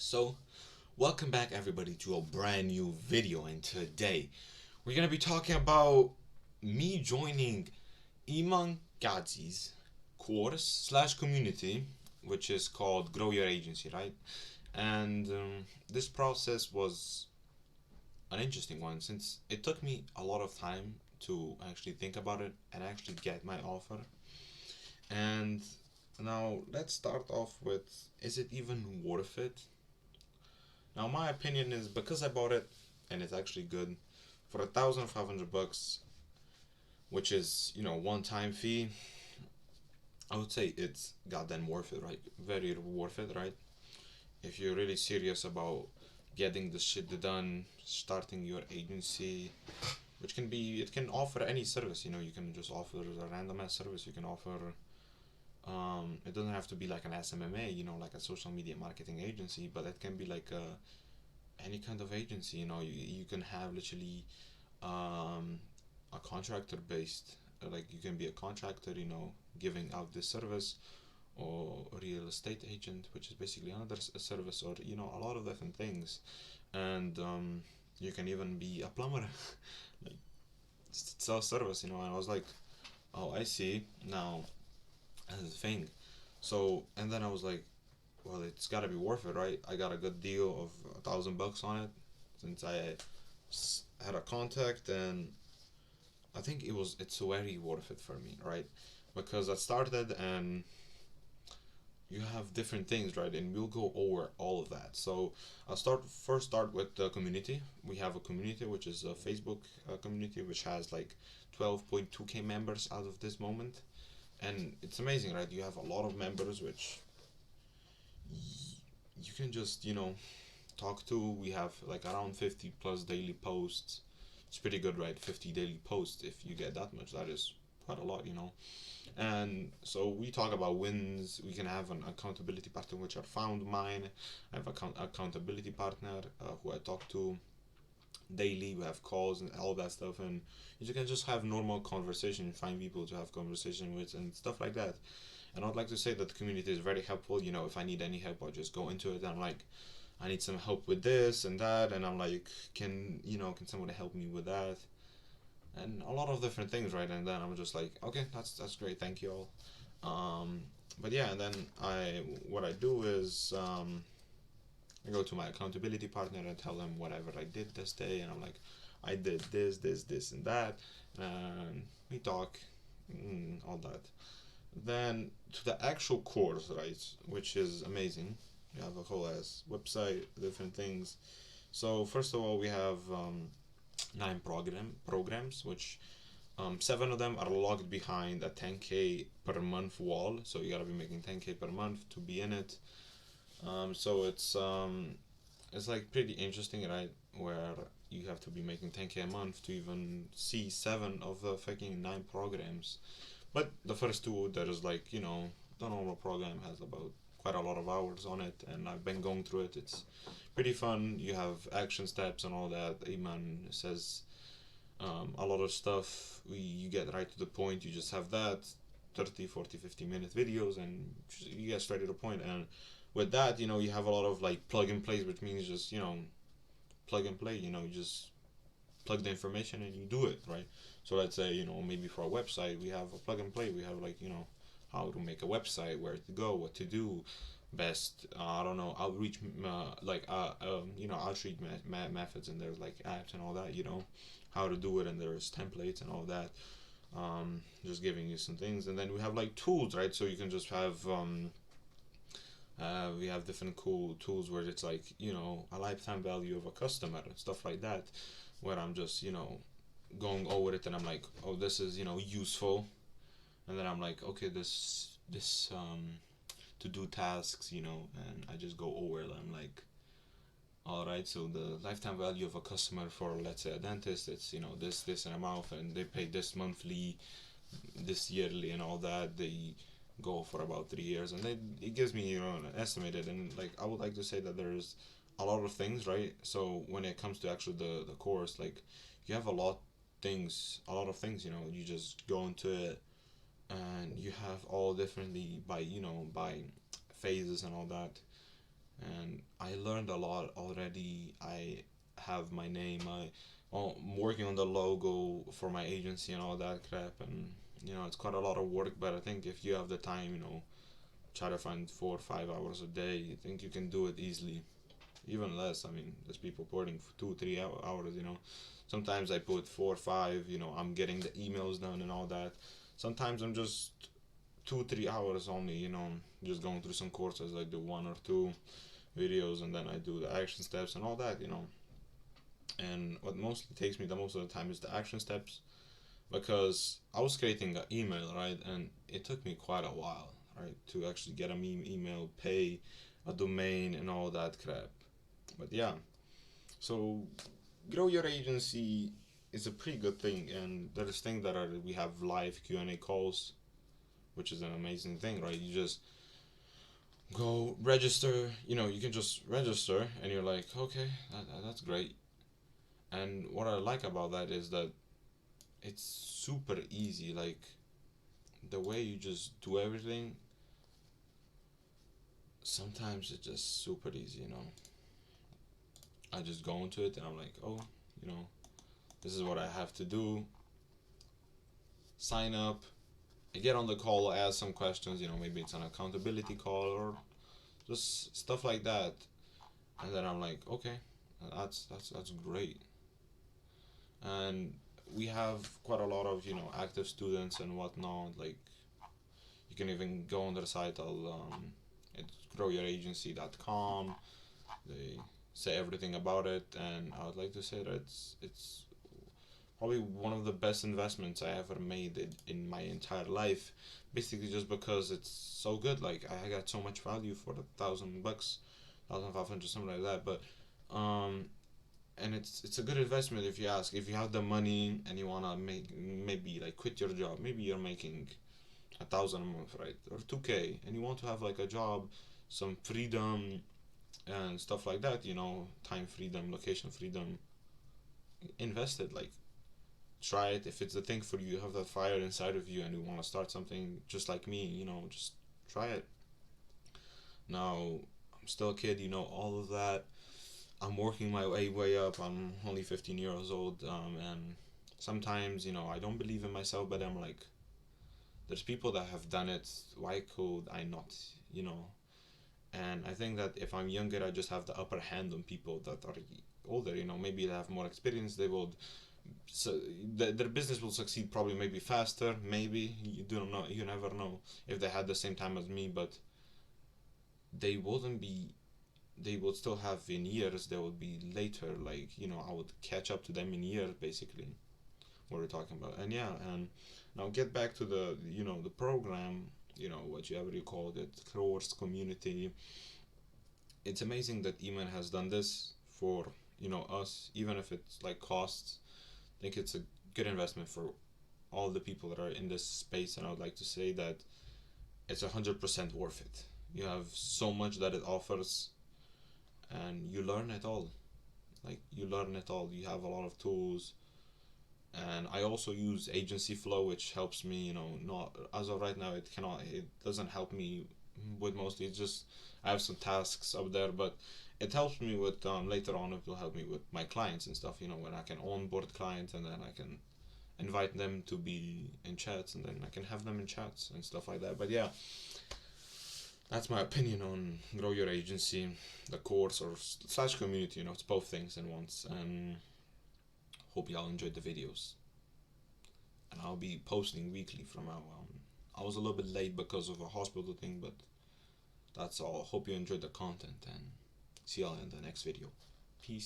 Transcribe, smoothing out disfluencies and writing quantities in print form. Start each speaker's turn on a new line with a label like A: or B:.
A: So, welcome back everybody to a brand new video, and today we're gonna be talking about me joining Iman Gadzhis course slash community, which is called Grow Your Agency, right? And this process was an interesting one since it took me a lot of time to actually think about it and actually get my offer. And now let's start off with, is it even worth it? Now, my opinion is because I bought it and it's actually good for $1,500, which is one time fee. I would say it's goddamn worth it, right? Very worth it, right? If you're really serious about getting the shit done, starting your agency, which can be, it can offer any service. You can just offer a random ass service. You can offer. It doesn't have to be like an SMMA, like a social media marketing agency, but it can be like any kind of agency. You can have literally a contractor based, like you can be a contractor, giving out this service, or a real estate agent, which is basically another service, or a lot of different things. And you can even be a plumber, like sell service, and I was like, oh, I see now, as a thing. So, and then I was like, well, it's got to be worth it, right? I got a good deal of $1,000 on it, since I had a contact, and I think it's very worth it for me, right? Because I started, and you have different things, right? And we'll go over all of that. So I'll start with the community. We have a community which is a Facebook community, which has like 12.2k members as of this moment, and it's amazing, right? You have a lot of members, which you can just talk to. We have like around 50 plus daily posts. It's pretty good, right? 50 daily posts. If you get that much, that is quite a lot. And so we talk about wins. We can have an accountability partner, which I found mine. I have accountability partner who I talk to daily. We have calls and all that stuff, and you can just have normal conversation, find people to have conversation with and stuff like that. And I'd like to say that the community is very helpful. If I need any help, I just go into it, and I'm like, I need some help with this and that, and I'm like, can someone help me with that? And a lot of different things, right? And then I'm just like, okay, that's great, thank you all. But yeah, and then what I do is I go to my accountability partner and tell them whatever I did this day, and I'm like, I did this, and that, and we talk, all that. Then to the actual course, right, which is amazing. You have a whole ass website, different things. So first of all, we have nine programs, which seven of them are locked behind a 10k per month wall. So you gotta be making 10k per month to be in it. So it's like pretty interesting, right? Where you have to be making 10k a month to even see seven of the fucking nine programs. But the first two, there is like, the normal program has about quite a lot of hours on it, and I've been going through it. It's pretty fun. You have action steps and all that. Iman says a lot of stuff. You get right to the point. You just have that 30, 40, 50 minute videos, and you get straight to the point. And with that, you have a lot of like plug and plays, which means just, plug and play. You just plug the information and you do it, right? So let's say, maybe for a website, we have a plug and play. We have like, how to make a website, where to go, what to do, best, I don't know, outreach, outreach methods, and there's like apps and all that, how to do it, and there's templates and all that. Just giving you some things, and then we have like tools, right? So you can just have we have different cool tools where it's like, a lifetime value of a customer and stuff like that, where I'm just, going over it, and I'm like, oh, this is, useful. And then I'm like, okay, this to do tasks, and I just go over it. I'm like, all right, so the lifetime value of a customer for, let's say, a dentist, it's, this and amount, and they pay this monthly, this yearly, and all that. They go for about 3 years, and it gives me, an estimated. And like, I would like to say that there's a lot of things, right? So when it comes to actually the course, like, you have a lot of things, you just go into it, and you have all differently by by phases and all that. and I learned a lot already. I have my name. I'm working on the logo for my agency and all that crap, and it's quite a lot of work. But I think if you have the time, try to find 4 or 5 hours a day. I think you can do it easily, even less. I mean, there's people putting 2 3 hours. Sometimes I put 4 5. I'm getting the emails done and all that. Sometimes I'm just 2 3 hours only. Just going through some courses. I do 1 or 2 videos, and then I do the action steps and all that. And what mostly takes me the most of the time is the action steps, because I was creating an email, right, and it took me quite a while, right, to actually get an email, pay a domain, and all that crap. But yeah, so grow your agency is a pretty good thing, and there's things that are we have live Q&A calls, which is an amazing thing, right? You just go register. You can just register, and you're like, okay, that's great. And what I like about that is that it's super easy. Like, the way you just do everything, sometimes it's just super easy. I just go into it and I'm like, oh, you know, this is what I have to do. Sign up. I get on the call, ask some questions. Maybe it's an accountability call or just stuff like that. And then I'm like, okay, that's great. And we have quite a lot of active students and whatnot. Like, you can even go on their site. It's GrowYourAgency.com. They say everything about it, and I would like to say that it's probably one of the best investments I ever made in my entire life. Basically, just because it's so good. Like, I got so much value for $1,000, 1,500, something like that. But and it's a good investment if you ask. If you have the money and you wanna maybe like quit your job, maybe you're making 1,000 a month, right, or 2K, and you want to have like a job, some freedom, and stuff like that. Time freedom, location freedom. Invest it. Like, try it. If it's a thing for you, you have that fire inside of you, and you want to start something just like me. Just try it. Now, I'm still a kid. All of that. I'm working my way up. I'm only 15 years old, and sometimes I don't believe in myself, but I'm like, there's people that have done it. Why could I not? You know. And I think that if I'm younger, I just have the upper hand on people that are older. Maybe they have more experience. They will, so their business will succeed probably maybe faster. Maybe you don't know. You never know if they had the same time as me, but they wouldn't be. They would still have in years. They would be later. Like, I would catch up to them in years, basically. What we're talking about, and yeah, and now get back to the program. Whatever you called it, course, community. It's amazing that Iman has done this for us, even if it's like costs. I think it's a good investment for all the people that are in this space, and I would like to say that it's 100% worth it. You have so much that it offers, and you learn it all. Like, you learn it all. You have a lot of tools, and I also use Agency Flow, which helps me. Not as of right now, it doesn't help me with mostly. It's just I have some tasks up there, but it helps me with later on. It will help me with my clients and stuff. When I can onboard clients, and then I can invite them to be in chats, and then I can have them in chats and stuff like that. But yeah, that's my opinion on Grow Your Agency, the course or slash community. It's both things in once. And hope y'all enjoyed the videos. And I'll be posting weekly from now on. I was a little bit late because of a hospital thing, but that's all. Hope you enjoyed the content, and see y'all in the next video. Peace.